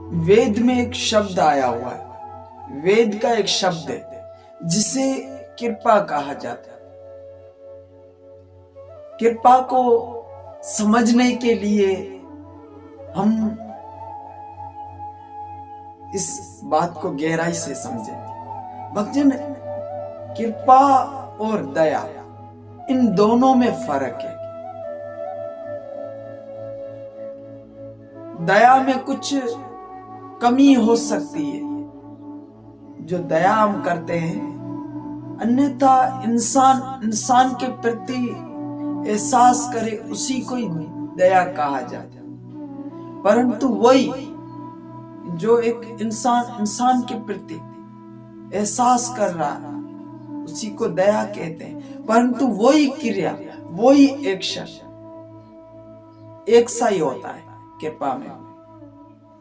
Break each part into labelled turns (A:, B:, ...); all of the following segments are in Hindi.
A: वेद में एक शब्द आया हुआ है, वेद का एक शब्द है जिसे कृपा कहा जाता है। कृपा को समझने के लिए हम इस बात को गहराई से समझें। भक्तजन, कृपा और दया, इन दोनों में फर्क है। दया में कुछ कमी हो सकती है जो दया हम करते हैं, अन्यथा इंसान के प्रति एहसास करे उसी को ही दया कहा जाता है। परंतु वही जो एक इंसान के प्रति एहसास कर रहा है उसी को दया कहते हैं। परंतु वही क्रिया, वही एक्शन एक सा ही होता है। कृपा में,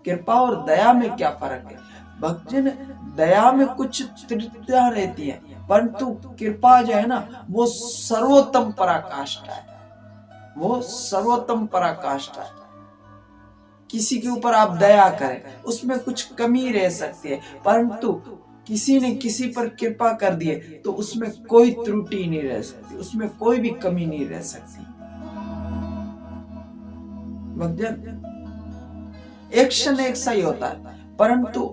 A: कृपा और दया में क्या फर्क है? भक्तजन, दया में कुछ त्रुटियां रहती है, परंतु कृपा जो है ना, वो सर्वोत्तम पराकाष्ठा है। वो सर्वोत्तम पराकाष्ठा है। किसी के ऊपर आप दया करें, उसमें कुछ कमी रह सकती है, परंतु किसी ने किसी पर कृपा कर दिए तो उसमें कोई त्रुटि नहीं रह सकती, उसमें कोई भी कमी नहीं रह सकती। भक्तजन, एक्शन एक सा ही होता है, परंतु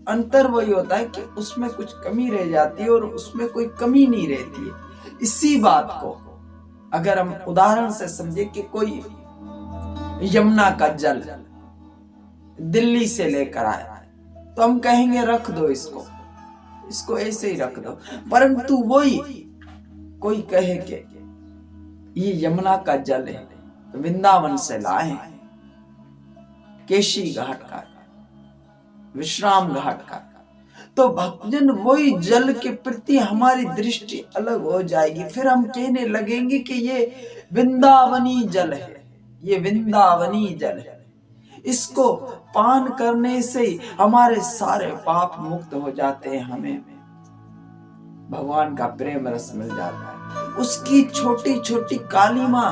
A: अंतर वही होता है कि उसमें कुछ कमी रह जाती है और उसमें कोई कमी नहीं रहती है। इसी बात को अगर हम उदाहरण से समझे कि कोई यमुना का जल दिल्ली से लेकर आया, तो हम कहेंगे रख दो इसको ऐसे ही रख दो। परंतु वही कोई कहे कि ये यमुना का जल है, वृंदावन से लाए हैं, केशी घाट का, विश्राम घाट का, तो भक्तजन वही जल के प्रति हमारी दृष्टि अलग हो जाएगी। फिर हम कहने लगेंगे कि ये वृंदावनी जल है, ये वृंदावनी जल है, इसको पान करने से हमारे सारे पाप मुक्त हो जाते हैं, हमें भगवान का प्रेम रस मिल जाता है। उसकी छोटी छोटी कालीमा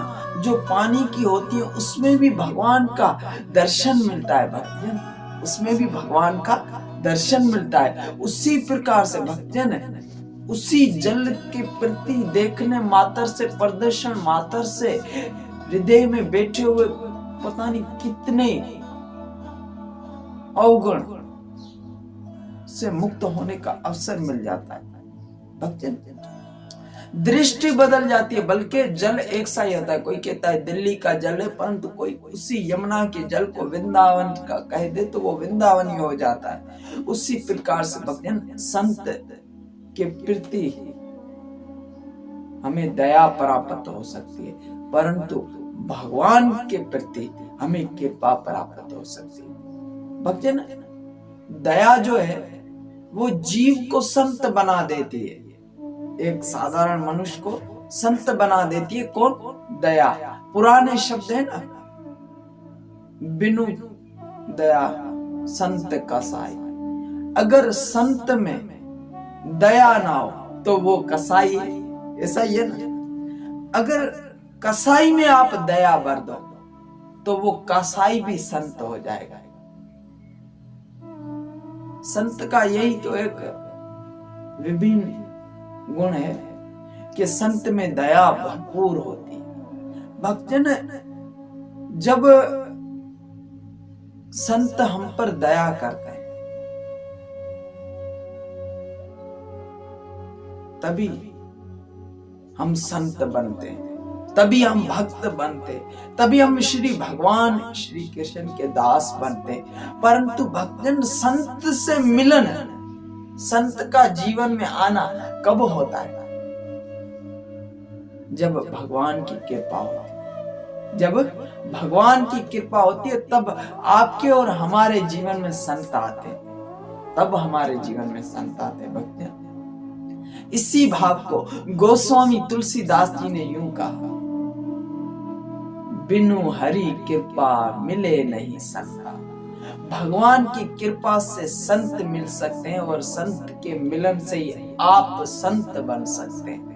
A: जो पानी की होती है, उसमें भी भगवान का दर्शन मिलता है भक्तजन, उसमें भी भगवान का दर्शन मिलता है। उसी प्रकार से भक्तजन, उसी जल के प्रति देखने मात्र से, प्रदर्शन मात्र से हृदय में बैठे हुए पता नहीं कितने अवगुण से मुक्त होने का अवसर मिल जाता है। भक्तजन, दृष्टि बदल जाती है। बल्कि जल एक सा ही होता है। कोई कहता है दिल्ली का जल है, परंतु कोई उसी यमुना के जल को वृंदावन का कह दे तो वो वृंदावनी हो जाता है। उसी प्रकार से भक्तजन, संत के प्रति हमें दया प्राप्त हो सकती है, परंतु भगवान के प्रति हमें कृपा प्राप्त हो सकती है। भक्तजन, दया जो है वो जीव को संत बना देती है, एक साधारण मनुष्य को संत बना देती है। कौन? दया। पुराने शब्द है ना, बिनु दया संत कसाई। अगर संत में दया ना हो तो वो कसाई है, ऐसा ही है ना। अगर कसाई में आप दया भर दो तो वो कसाई भी संत हो जाएगा। संत का यही तो एक विभिन्न गुण है कि संत में दया भरपूर होती है। भक्तजन, जब संत हम पर दया करते हैं तभी हम संत बनते हैं, तभी हम भक्त बनते, तभी हम श्री भगवान श्री कृष्ण के दास बनते। परंतु भक्तजन, संत से मिलन, संत का जीवन में आना कब होता है? जब भगवान की कृपा होती है। जब भगवान की कृपा होती है तब आपके और हमारे जीवन में संत आते, तब हमारे जीवन में संत आते। भक्तजन, इसी भाव को गोस्वामी तुलसीदास जी ने यूं कहा, बिनु हरि कृपा मिले नहीं संता। भगवान की कृपा से संत मिल सकते हैं और संत के मिलन से ही आप संत बन सकते हैं।